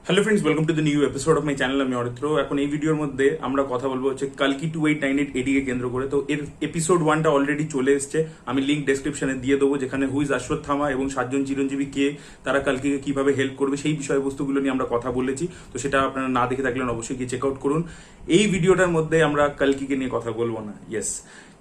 Hello friends, welcome to the new episode of my channel. আমি অরিত্র। এখন এই ভিডিওর মধ্যে আমরা কথা বলবো হচ্ছে কালকি 2898 এডিকে কেন্দ্র করে। তো এর এপিসোড 1টা অলরেডি চলে এসছে, আমি লিঙ্ক ডেসক্রিপশনে দিয়ে দেবো, যেখানে হুইজ অশ্বত্থামা এবং 7জন চিরঞ্জীবী কে, তারা কালকিকে কিভাবে হেল্প করবে সেই বিষয়বস্তুগুলো নিয়ে আমরা কথা বলেছি। তো সেটা আপনারা না দেখে থাকলেন অবশ্যই গিয়ে চেক আউট করুন। এই ভিডিওটার মধ্যে আমরা কালকিকে নিয়ে কথা বলবো না, ইয়েস,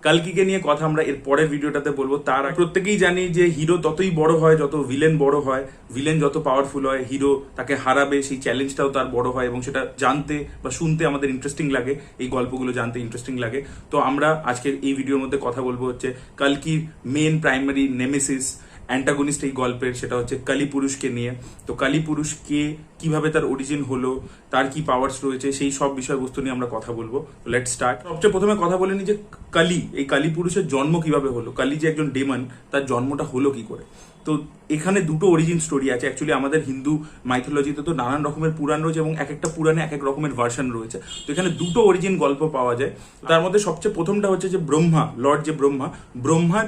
কালকিকে নিয়ে কথা আমরা এর পরের ভিডিওটাতে বলবো। তার প্রত্যেকেই জানি যে হিরো ততই বড় হয় যত ভিলেন বড় হয়, ভিলেন যত পাওয়ারফুল হয় হিরো তাকে হারাবে সেই চ্যালেঞ্জটাও তার বড় হয়, এবং সেটা জানতে বা শুনতে আমাদের ইন্টারেস্টিং লাগে, এই গল্পগুলো জানতে ইন্টারেস্টিং লাগে। তো আমরা আজকে এই ভিডিওর মধ্যে কথা বলবো হচ্ছে কালকির মেন প্রাইমারি নেমেসিস অ্যান্টাগনিস্ট এই গল্পের, সেটা হচ্ছে কালীপুরুষকে নিয়ে। তো কালীপুরুষ কে, কিভাবে তার অরিজিন হলো, তার কি পাওয়ার্স রয়েছে, সেই সব বিষয়বস্তু নিয়ে আমরা কথা বলবো। Let's start. সবচেয়ে প্রথমে কথা বলে নি যে কালী, এই কালীপুরুষের জন্ম কিভাবে হলো, কালী যে একজন ডেমন, তার জন্মটা হলো কি করে। তো এখানে দুটো অরিজিন স্টোরি আছে। অ্যাকচুয়ালি আমাদের হিন্দু মাইথোলজিতে তো নানান রকমের পুরাণ রয়েছে, এবং এক একটা পুরাণে এক এক রকমের ভার্সন রয়েছে। তো এখানে দুটো অরিজিন গল্প পাওয়া যায়। তার মধ্যে সবচেয়ে প্রথমটা হচ্ছে যে ব্রহ্মা, লর্ড যে ব্রহ্মার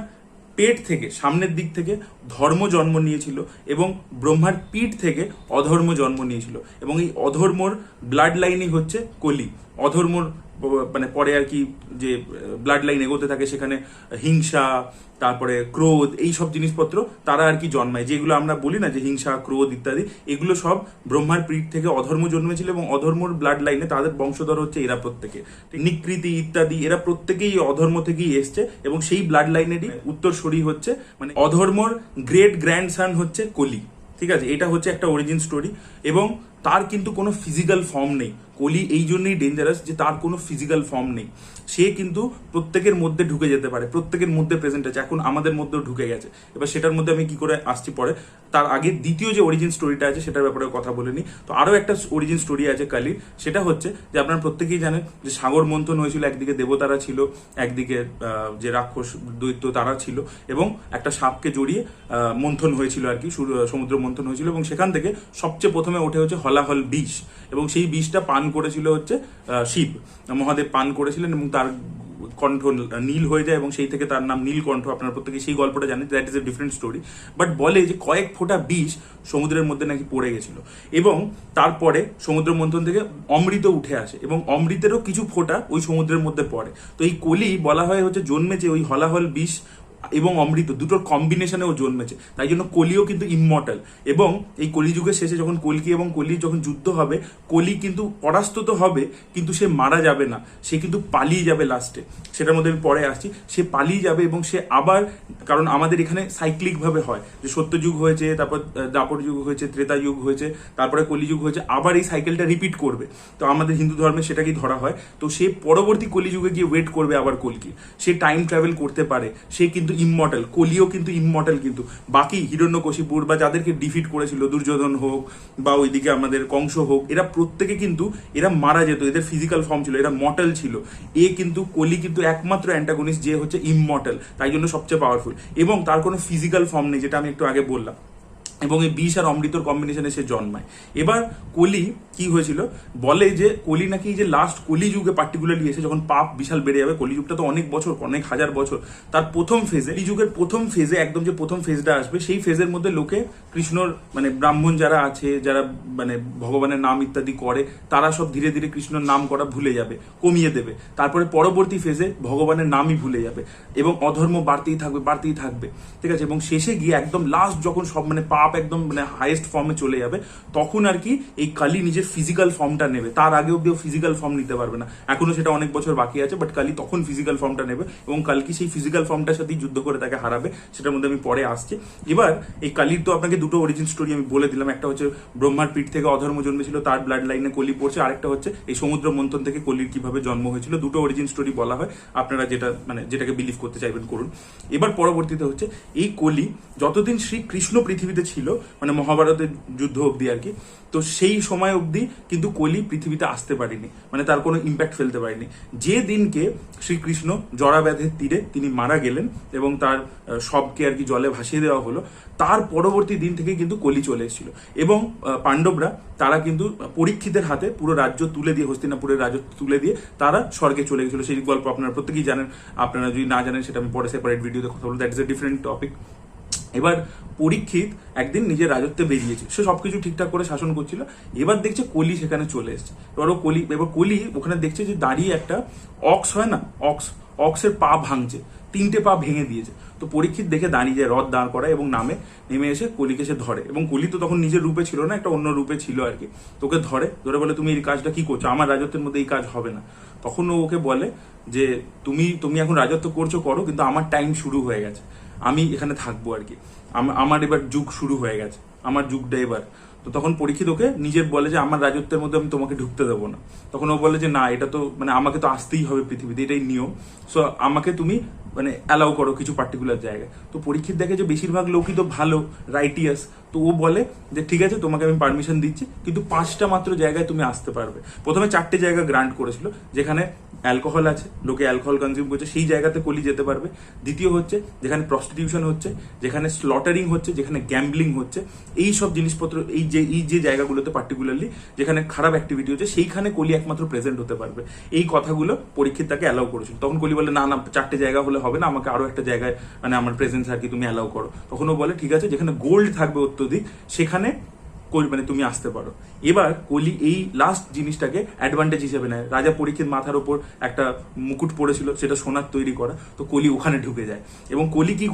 পেট থেকে, সামনের দিক থেকে ধর্ম জন্ম নিয়েছিল, এবং ব্রহ্মার পিঠ থেকে অধর্ম জন্ম নিয়েছিল, এবং এই অধর্মর ব্লাড লাইনই হচ্ছে কলি। অধর্মর মানে পরে আর কি যে ব্লাড লাইন এগোতে থাকে, সেখানে হিংসা, তারপরে ক্রোধ, এই সব জিনিসপত্র তারা আর কি জন্মায়, যেগুলো আমরা বলি না যে হিংসা, ক্রোধ ইত্যাদি, এগুলো সব ব্রহ্মার পিঠ থেকে অধর্ম জন্মেছিল, এবং অধর্মর ব্লাড লাইনে তাদের বংশধর হচ্ছে এরা প্রত্যেকে। নিকৃতি ইত্যাদি এরা প্রত্যেকেই অধর্ম থেকেই এসছে, এবং সেই ব্লাড লাইনেরই উত্তরসূরি হচ্ছে মানে অধর্মর গ্রেট গ্র্যান্ডসান হচ্ছে কলি। ঠিক আছে, এটা হচ্ছে একটা অরিজিন স্টোরি। এবং তার কিন্তু কোনো ফিজিক্যাল ফর্ম নেই। কলি এই জন্যই ডেঞ্জারাস যে তার কোনো ফিজিক্যাল ফর্ম নেই। সে কিন্তু প্রত্যেকের মধ্যে ঢুকে যেতে পারে, প্রত্যেকের মধ্যে প্রেজেন্ট আছে, এখন আমাদের মধ্যেও ঢুকে গেছে। এবার সেটার মধ্যে আমি কি করে আসছি পরে। তার আগে দ্বিতীয় যে অরিজিন স্টোরিটা আছে সেটার ব্যাপারে কথা বলে নিই। তো আরও একটা অরিজিন স্টোরি আছে কালীর, সেটা হচ্ছে যে আপনারা প্রত্যেকেই জানেন যে সাগর মন্থন হয়েছিল, একদিকে দেবতারা ছিল, একদিকে যে রাক্ষস দৈত্য তারা ছিল, এবং একটা সাপকে জড়িয়ে মন্থন হয়েছিল আর কি, সমুদ্র মন্থন হয়েছিল, এবং সেখান থেকে সবচেয়ে প্রথমে ওঠে হচ্ছে হলাহল বিষ, এবং সেই বিষটা পান করেছিল হচ্ছে শিব, মহাদেব পান করেছিলেন, এবং তার কণ্ঠ নীল হয়ে যায়, এবং সেই থেকে তার নাম নীলকণ্ঠ। আপনারা প্রত্যেকে সেই গল্পটা জানেন, that is a different story. But বলে যে কয়েক ফোঁটা বিষ সমুদ্রের মধ্যে নাকি পড়ে গেছিল, এবং তারপরে সমুদ্র মন্থন থেকে অমৃত উঠে আসে, এবং অমৃতেরও কিছু ফোঁটা ওই সমুদ্রের মধ্যে পড়ে। তো এই কলি বলা হয় হচ্ছে জন্মেছে ওই হলাহল বিষ এবং অমৃত দুটোর কম্বিনেশনেও জন্মেছে, তাই জন্য কলিও কিন্তু ইমমর্টাল। এবং এই কলিযুগের শেষে যখন কলকি এবং কলির যখন যুদ্ধ হবে, কলি কিন্তু পরাস্ত তো হবে, কিন্তু সে মারা যাবে না, সে কিন্তু পালিয়ে যাবে লাস্টে। সেটার মধ্যে আমি পরে আসছি। সে পালিয়ে যাবে, এবং সে আবার, কারণ আমাদের এখানে সাইক্লিক ভাবে হয় যে সত্যযুগ হয়েছে, তারপর দাপর যুগ হয়েছে, ত্রেতা যুগ হয়েছে, তারপরে কলিযুগ হয়েছে, আবার এই সাইকেলটা রিপিট করবে। তো আমাদের হিন্দু ধর্মে সেটাকেই ধরা হয়। তো সে পরবর্তী কলিযুগে গিয়ে ওয়েট করবে আবার কলকি। সে টাইম ট্রাভেল করতে পারে, সে কিন্তু ইমমর্টাল। কলিও কিন্তু ইমমর্টাল। কিন্তু বাকি হিরণ্যকশিপুর বা যাদেরকে ডিফিট করেছিল, দুর্যোধন হোক বা ওইদিকে আমাদের কংস হোক, এরা প্রত্যেকে কিন্তু এরা মারা যেত, এদের ফিজিক্যাল ফর্ম ছিল, এরা মর্টাল ছিল। কিন্তু কলি কিন্তু একমাত্র অ্যান্টাগনিস্ট যে হচ্ছে ইমমর্টাল, তাই জন্য সবচেয়ে পাওয়ারফুল, এবং তার কোনো ফিজিক্যাল ফর্ম নেই, যেটা আমি একটু আগে বললাম। এবং এই বিষ আর অমৃতর কম্বিনেশনে সে জন্মায়। এবার কলি কি হয়েছিল, বলে যে কলি নাকি যে লাস্ট কলিযুগে পার্টিকুলারলি এসে যখন পাপ বিশাল বেড়ে যাবে, কলিযুগটা তো অনেক বছর, অনেক হাজার বছর, তার প্রথম ফেজে, কলিযুগের প্রথম ফেজে, একদম যে প্রথম ফেজটা আসবে, সেই ফেজের মধ্যে লোকে কৃষ্ণর মানে ব্রাহ্মণ যারা আছে, যারা মানে ভগবানের নাম ইত্যাদি করে, তারা সব ধীরে ধীরে কৃষ্ণর নাম করা ভুলে যাবে, কমিয়ে দেবে। তারপরে পরবর্তী ফেজে ভগবানের নামই ভুলে যাবে, এবং অধর্ম বাড়তেই থাকবে, বাড়তেই থাকবে। ঠিক আছে, এবং শেষে গিয়ে একদম লাস্ট যখন সব মানে পাপ একদম মানে হাইয়েস্ট ফর্মে চলে যাবে, তখন আর কি এই কালী নিজের ফিজিক্যাল ফর্মটা নেবে। তার আগে অব্দি ফিজিক্যাল ফর্ম নিতে পারবে না, এখনো সেটা অনেক বছর বাকি আছে, বাট কালী তখন ফিজিক্যাল ফর্মটা নেবে, এবং কালকি সেই ফিজিক্যাল ফর্মটার সাথেই যুদ্ধ করে তাকে হারাবে। সেটার মধ্যে আমি পরে আসছি। এবার এই কালীর তো আপনাকে দুটো অরিজিন স্টোরি আমি বলে দিলাম, একটা হচ্ছে ব্রহ্মার পিঠ থেকে অধর্ম জন্মেছিল, তার ব্লাড লাইনে কলি পড়ছে, আরেকটা হচ্ছে এই সমুদ্র মন্থন থেকে কলির কিভাবে জন্ম হয়েছিল। দুটো অরিজিন স্টোরি বলা হয়, আপনারা যেটা মানে যেটাকে বিলিভ করতে চাইবেন করুন। এবার পরবর্তীতে হচ্ছে এই কলি যতদিন শ্রীকৃষ্ণ পৃথিবীতে ছিল, মানে মহাভারতের যুদ্ধ অবধি আর কি, তো সেই সময় অবধি কিন্তু কলি পৃথিবীতে আসতে পারেনি, মানে তার কোনো ইম্প্যাক্ট ফেলতে পারেনি। যে দিনকে শ্রীকৃষ্ণ জরাব্যাধের তীরে তিনি মারা গেলেন, এবং তার সবকে আর কি জলে ভাসিয়ে দেওয়া হলো, তার পরবর্তী দিন থেকে কিন্তু কলি চলে এসেছিল। এবং পাণ্ডবরা তারা কিন্তু পরীক্ষিতের হাতে পুরো রাজ্য তুলে দিয়ে, হস্তিনাপুরের রাজ্য তুলে দিয়ে তারা স্বর্গে চলে গেছিল। সেই গল্প আপনারা প্রত্যেকেই জানেন, আপনারা যদি না জানেন সেটা আমি পরে সেপারেট ভিডিওতে কথা বলবো, that is a different topic. এবার পরীক্ষিত একদিন নিজের রাজত্বে বেরিয়েছে, সে সবকিছু ঠিকঠাক করে শাসন করছিল। এবার দেখছে কলি সেখানে চলে এসছে। এবার কলি ওখানে দেখছে যে দাঁড়িয়ে একটা অক্স হয় না, অক্সের পা ভাঙছে, 3টে পা ভেঙে দিয়েছে। তো পরীক্ষিত দেখে দাঁড়িয়ে যায়, রথ দাঁড় করায় এবং নেমে এসে কলিকে সে ধরে। এবং কলি তো তখন নিজের রূপে ছিল না, একটা অন্য রূপে ছিল আর কি। তোকে ধরে বলে তুমি এই কাজটা কি করছো, আমার রাজত্বের মধ্যে এই কাজ হবে না। তখন ও ওকে বলে যে তুমি এখন রাজত্ব করছো করো, কিন্তু আমার টাইম শুরু হয়ে গেছে, আমি এখানে থাকবো আর কি, আমার এবার যুগ শুরু হয়ে গেছে, আমার যুগটা এবার। তো তখন পরীক্ষিত ওকে নিজের বলে যে আমার রাজত্বের মধ্যে আমি তোমাকে ঢুকতে দেবো না। তখন ও বলে যে না, এটা তো মানে আমাকে তো আসতেই হবে পৃথিবীতে, এটাই নিয়ম, সো আমাকে তুমি মানে অ্যালাউ করো কিছু পার্টিকুলার জায়গায়। তো পরীক্ষিত দেখে যে বেশিরভাগ লোকই তো ভালো, রাইটিয়াস, তো ও বলে যে ঠিক আছে তোমাকে আমি পারমিশন দিচ্ছি, কিন্তু 5টা মাত্র জায়গায় তুমি আসতে পারবে। প্রথমে 4টে জায়গা গ্রান্ট করেছিল, যেখানে অ্যালকোহল আছে, লোকে অ্যালকোহল কনজিউম করছে, সেই জায়গাতে কলি যেতে পারবে। দ্বিতীয় হচ্ছে যেখানে প্রস্টিটিউশন হচ্ছে, যেখানে স্লটারিং হচ্ছে, যেখানে গ্যাম্বলিং হচ্ছে, এই সব জিনিসপত্র, এই যে জায়গাগুলোতে পার্টিকুলারলি যেখানে খারাপ অ্যাক্টিভিটি হচ্ছে, সেইখানে কলি একমাত্র প্রেজেন্ট হতে পারবে। এই কথাগুলো পরীক্ষিত তাকে অ্যালাউ করেছিল। তখন কলি বলে না 4টে জায়গা হলে হবে না, আমাকে আরো একটা জায়গায় মানে আমার প্রেজেন্স আর কি তুমি অ্যালাউ করো। তখন ও বলে ঠিক আছে, যেখানে গোল্ড থাকবে অত্যধিক সেখানে মানে তুমি আসতে পারো। এবার কলি এই লাস্ট জিনিসটাকে অ্যাডভান্টেজ হিসেবে নেয়। রাজা পরীক্ষিত মাথার ওপর একটা মুকুট পড়েছিল, সেটা সোনার তৈরি করা, তো কলি ওখানে ঢুকে যায়। এবং কলি কি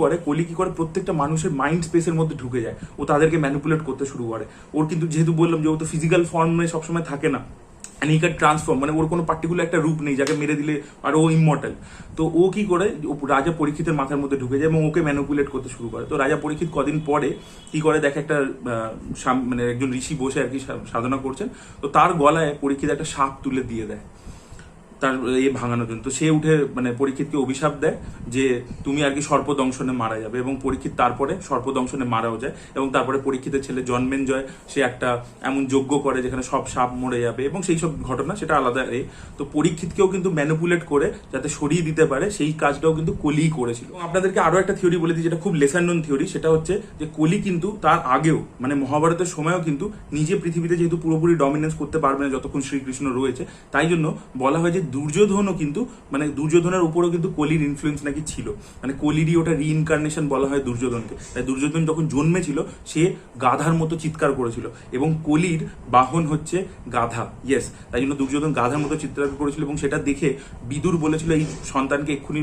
করে প্রত্যেকটা মানুষের মাইন্ড স্পেসের মধ্যে ঢুকে যায়, ও তাদেরকে ম্যানিপুলেট করতে শুরু করে। ওর কিন্তু যেহেতু বললাম যে ও তো ফিজিক্যাল ফর্মে সবসময় থাকে না, হি ক্যান ট্রান্সফর্ম, মানে ওর কোনো পার্টিকুলার একটা রূপ নেই যাকে মেরে দিলে আর ও ইমমর্টাল। তো ও কি করে রাজা পরীক্ষিতের মাথার মধ্যে ঢুকে যায় এবং ওকে ম্যানিপুলেট করতে শুরু করে। তো রাজা পরীক্ষিত কদিন পরে কি করে দেখে একটা মানে একজন ঋষি বসে আর কি সাধনা করছেন, তো তার গলায় পরীক্ষিত একটা সাপ তুলে দিয়ে দেয় তার ভাঙানোর জন্য। তো সে উঠে মানে পরীক্ষিতকে অভিশাপ দেয় যে তুমি আর কি সর্পদংশনে মারা যাবে, এবং পরীক্ষিত তারপরে সর্পদংশনে মারাও যায়। এবং তারপরে পরীক্ষিতের ছেলে জন্মেঞ্জয় সে একটা এমন যজ্ঞ করে যেখানে সব সাপ মরে যাবে, এবং সেই সব ঘটনা সেটা আলাদা। তো পরীক্ষিতকেও কিন্তু ম্যানিপুলেট করে যাতে সরিয়ে দিতে পারে, সেই কাজটাও কিন্তু কলিই করেছিল। এবং আপনাদেরকে আরো একটা থিওরি বলে দিই, যেটা খুব লেসার নোন থিওরি, সেটা হচ্ছে যে কলি কিন্তু তার আগেও মানে মহাভারতের সময়ও কিন্তু নিজে পৃথিবীতে যেহেতু পুরোপুরি ডমিনেন্স করতে পারবে না যতক্ষণ শ্রীকৃষ্ণ রয়েছে, তাই জন্য বলা হয় যে দুর্যোধনও কিন্তু মানে দুর্যোধনের উপরও কিন্তু কলির ইনফ্লুয়েন্স নাকি ছিল, মানে কলিরই ওটা রিইনকার্নেশন বলা হয় দুর্যোধনকে। তাই দুর্যোধন যখন জন্মেছিল সে গাধার মতো চিৎকার করেছিল, এবং কলির বাহন হচ্ছে গাধা, ইয়েস, তাই জন্য দুর্যোধন গাধার মতো চিৎকার করেছিল। এবং সেটা দেখে বিদুর বলেছিল এই সন্তানকে এক্ষুনি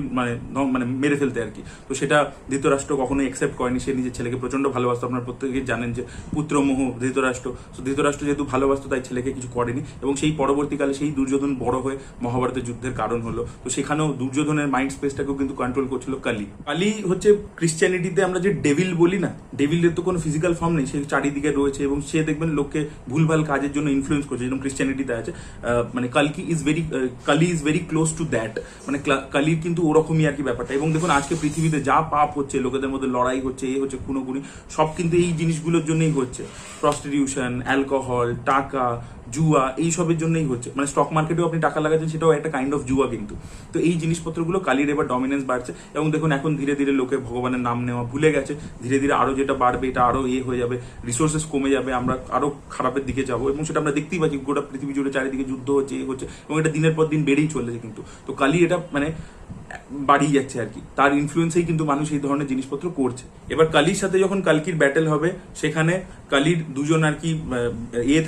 মানে মেরে ফেলতে আর কি। তো সেটা ধৃতরাষ্ট্র কখনোই অ্যাকসেপ্ট করেনি, সে নিজের ছেলেকে প্রচন্ড ভালোবাসতো। আপনারা প্রত্যেকেই জানেন যে পুত্রমোহ ধৃতরাষ্ট্র, তো ধৃতরাষ্ট্র যেহেতু ভালোবাসতো তাই ছেলেকে কিছু করেনি। এবং সেই পরবর্তীকালে সেই দুর্যোধন বড় হয়ে মহাভারতের যুদ্ধের কারণ হলো। তো সেখানেও দুর্যোধনের মাইন্ড স্পেসটাকেও কিন্তু কন্ট্রোল করছিল কালী। কালী হচ্ছে ক্রিশ্চিয়ানিটিতে আমরা যে ডেভিল বলি না, ডেভিলের তো কোনো ফিজিক্যাল ফর্ম নেই, সে চারিদিকে রয়েছে এবং সে দেখবেন লোককে ভুলভাল কাজের জন্য ইনফ্লুয়েন্স করছে, যেরকম ক্রিশ্চিয়ানিটিতে আছে। মানে Kali is very close to that, মানে কালীর কিন্তু ওরকমই আর কি ব্যাপারটা। এবং দেখুন আজকে পৃথিবীতে যা পাপ হচ্ছে, লোকেদের মধ্যে লড়াই হচ্ছে, হচ্ছে খুনোখুনি, সব কিন্তু এই জিনিসগুলোর জন্যই হচ্ছে। প্রস্টিটিউশন, অ্যালকোহল, টাকা, জুয়া, এই সবের জন্যই হচ্ছে। মানে স্টক মার্কেটেও আপনি টাকা লাগাচ্ছেন, সেটাও একটা কাইন্ড অফ জুয়া কিন্তু। তো এই জিনিসপত্রগুলো কালীর এবার ডমিনেন্স বাড়ছে। এবং দেখুন এখন ধীরে ধীরে লোকে ভগবানের নাম নেওয়া ভুলে গেছে, ধীরে ধীরে আরো যেটা বাড়বে এটা আরো হয়ে যাবে, রিসোর্সেস কমে যাবে, আমরা আরো খারাপের দিকে যাবো। এবং সেটা আমরা দেখতেই পাচ্ছি, গোটা পৃথিবী জুড়ে চারিদিকে যুদ্ধ হচ্ছে, হচ্ছে, এবং এটা দিনের পর দিন বেড়েই চলেছে কিন্তু। তো কালী এটা মানে বাড়িয়ে যাচ্ছে আর কি, তার ইনফ্লুয়েন্সেই কিন্তু মানুষ এই ধরনের জিনিসপত্র করছে। এবার কালীর সাথে যখন কালকির ব্যাটেল হবে, সেখানে কালীর দুজন আর কি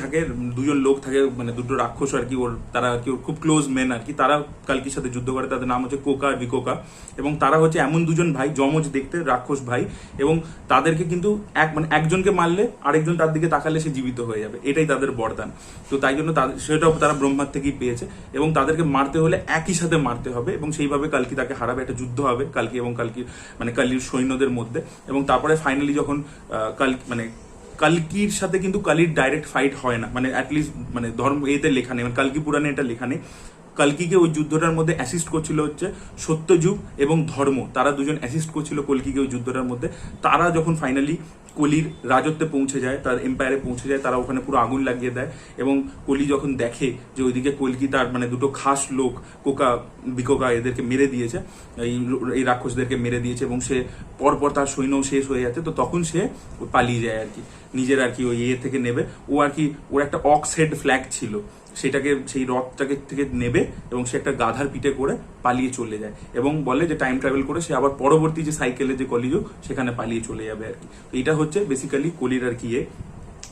থাকে, দুজন লোক থাকে, মানে দুটো রাক্ষস আর কি, তারা আর কি খুব ক্লোজ মেন আর কি, তারা কালকির সাথে যুদ্ধ করে। তাদের নাম হচ্ছে কোকা আর বিকোকা। এবং তারা হচ্ছে এমন দুজন ভাই, যমজ দেখতে রাক্ষস ভাই, এবং তাদেরকে কিন্তু মানে একজনকে মারলে আরেকজন তার দিকে তাকালে সে জীবিত হয়ে যাবে, এটাই তাদের বরদান। তো তাই জন্য সেটাও তারা ব্রহ্মার থেকেই পেয়েছে, এবং তাদেরকে মারতে হলে একই সাথে মারতে হবে, এবং সেইভাবে কালকি তাকে হারাবে। একটা যুদ্ধ হবে কালকি এবং কালকির মানে কালীর সৈন্যদের মধ্যে। এবং তারপরে ফাইনালি যখন মানে কালকির সাথে কিন্তু কালীর ডাইরেক্ট ফাইট হয় না, মানে অ্যাটলিস্ট মানে ধর্ম এতে লেখা নেই, মানে কালকি পুরাণে এটা লেখা নেই। কলকিকে ওই যুদ্ধটার মধ্যে অ্যাসিস্ট করছিল হচ্ছে সত্যযুগ এবং ধর্ম, তারা দুজন অ্যাসিস্ট করছিল কলকিকে ওই যুদ্ধটার মধ্যে। তারা যখন ফাইনালি কলির রাজত্বে পৌঁছে যায়, তার এম্পায়ারে পৌঁছে যায়, তারা ওখানে পুরো আগুন লাগিয়ে দেয়। এবং কলি যখন দেখে যে ওইদিকে কলকি তার মানে দুটো খাস লোক কোকা বিকোকা এদেরকে মেরে দিয়েছে, এই রাক্ষসদেরকে মেরে দিয়েছে, এবং সে পরপর তার সৈন্য শেষ হয়ে যাচ্ছে, তো তখন সে পালিয়ে যায় আর কি, নিজের আর কি ওই থেকে নেবে। ও আর কি ওর একটা অক্স হেড ফ্ল্যাগ ছিল, সেটাকে সেই রথটাকে থেকে নেবে এবং সে একটা গাধার পিঠে করে পালিয়ে চলে যায় এবং বলে যে টাইম ট্রাভেল করে সে আবার পরবর্তী যে সাইকেলে যে কলিযুগ সেখানে পালিয়ে চলে যাবে আর কি। এইটা হচ্ছে বেসিক্যালি কলির আর কি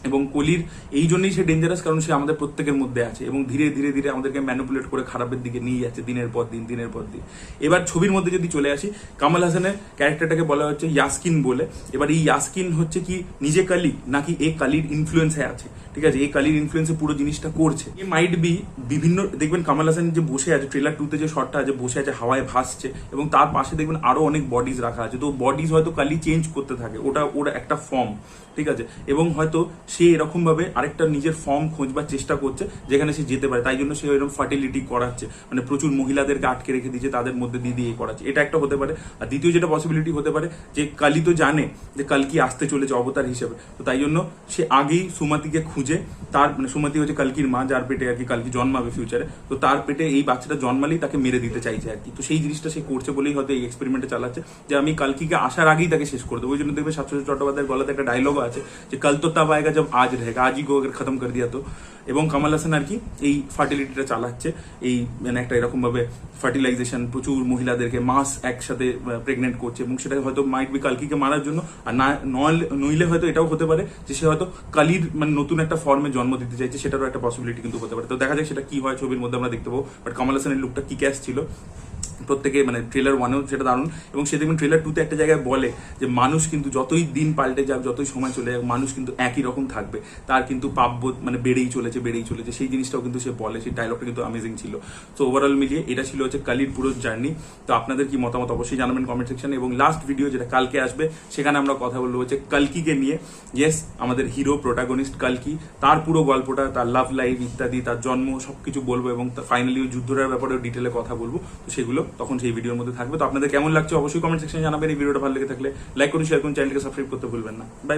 এবং কলির এই জন্যই সে ডেঞ্জারাস, কারণ সে আমাদের প্রত্যেকের মধ্যে আছে এবং ধীরে ধীরে ধীরে আমাদেরকে ম্যানিপুলেট করে খারাপের দিকে নিয়ে যাচ্ছে দিনের পর দিন দিনের পর দিন। এবার ছবির মধ্যে যদি চলে আসি, কামাল হাসানের ক্যারেক্টারটাকে বলা হচ্ছে ইয়াসকিন বলে। এবার এই ইয়াসকিন হচ্ছে কি নিজে কালি নাকি এ কালির ইনফ্লুয়েন্সে আছে, ঠিক আছে, এই কালির ইনফ্লুয়েন্সে পুরো জিনিসটা করছে। এ মাইট বি বিভিন্ন, দেখবেন কামাল হাসান যে বসে আছে ট্রেলার 2 তে যে শটটা আছে, বসে আছে হাওয়ায় ভাসছে এবং তার পাশে দেখবেন আরো অনেক বডিজ রাখা আছে। তো বডিজ হয়তো কালি চেঞ্জ করতে থাকে, ওর একটা ফর্ম, ঠিক আছে, এবং হয়তো সে এরকম ভাবে আরেকটা নিজের ফর্ম খোঁজবার চেষ্টা করছে যেখানে সে যেতে পারে, তাই জন্য সে এরকম ফার্টিলিটি করাচ্ছে, মানে প্রচুর মহিলাদেরকে আটকে রেখে দিচ্ছে, তাদের মধ্যে দিয়ে করাচ্ছে। এটা একটা হতে পারে। আর দ্বিতীয় যেটা পসিবিলিটি হতে পারে যে কালি তো জানে যে কালকি আসতে চলেছে অবতার হিসেবে, তো তাই জন্য সে আগেই সুমতিকে খুঁজে, তার মানে সুমতি হচ্ছে কালকির মা, যার পেটে আর কি কালকি জন্মাবে ফিউচারে, তো তার পেটে এই বাচ্চাটা জন্মালেই তাকে মেরে দিতে চাইছে আর কি। তো সেই জিনিসটা সে করছে বলেই হয়তো এই এক্সপেরিমেন্টে চালাচ্ছে যে আমি কালকিকে আসার আগেই তাকে শেষ করে দেবো। ওই জন্য দেখবে শাশ্বত চট্টোপাধ্যায়ের গলাতে একটা ডায়লগও আছে যে কাল তো তব আয়েগা জব আজ रहेगा, আজই গো अगर खत्म कर दिया तो। এবং কামাল হাসান আর কি এই ফার্টিলিটিটা চালাচ্ছে, এই মানে একটা এরকম ভাবে ফার্টিলাইজেশন, প্রচুর মহিলাদেরকে মাস একসাথে প্রেগনেন্ট করছে এবং সেটা হয়তো মাইট বি কালকিকে মারার জন্য। আর না নইলে হয়তো এটাও হতে পারে যে সে হয়তো কালির মানে নতুন একটা ফর্মে জন্ম দিতে চাইছে, সেটারও একটা পসিবিলিটি কিন্তু হতে পারে। তো দেখা যাক সেটা কি হয়, ছবির মধ্যে আমরা দেখতে পাবো। বাট কামাল হাসানের লুকটা কি ক্যাশ ছিল প্রত্যেকে, মানে ট্রেলার 1-এও সেটা দারুণ। এবং সে দেখবেন ট্রেলার 2-তে একটা জায়গায় বলে যে মানুষ কিন্তু যতই দিন পাল্টে যাক, যতই সময় চলে যাক, মানুষ কিন্তু একই রকম থাকবে, তার কিন্তু পাপবোধ মানে বেড়েই চলেছে। সেই জিনিসটাও কিন্তু সে বলে, সেই ডায়লগটা কিন্তু অ্যামেজিং ছিল। তো ওভারঅল মিলিয়ে এটা ছিল হচ্ছে কালির পুরো জার্নি। তো আপনাদের কি মতামত অবশ্যই জানাবেন কমেন্ট সেকশনে। এবং লাস্ট ভিডিও যেটা কালকে আসবে সেখানে আমরা কথা বলবো হচ্ছে কালকিকে নিয়ে। ইয়েস, আমাদের হিরো প্রোটাগনিস্ট কালকি, তার পুরো গল্পটা, তার লাভ লাইফ ইত্যাদি, তার জন্ম সবকিছু বলবো এবং ফাইনালি ওই যুদ্ধটার ব্যাপারেও ডিটেলে কথা বলবো। তো সেগুলো তখন সেই ভিডিওর মধ্যে থাকবে। তো আপনাদের কেমন লাগছে অবশ্যই কমেন্ট সেকশনে জানাবেন। এই ভিডিওটা ভালো লেগে থাকলে লাইক করুন, শেয়ার করুন, চ্যানেলকে সাবস্ক্রাইব করতে ভুলবেন না। বাই।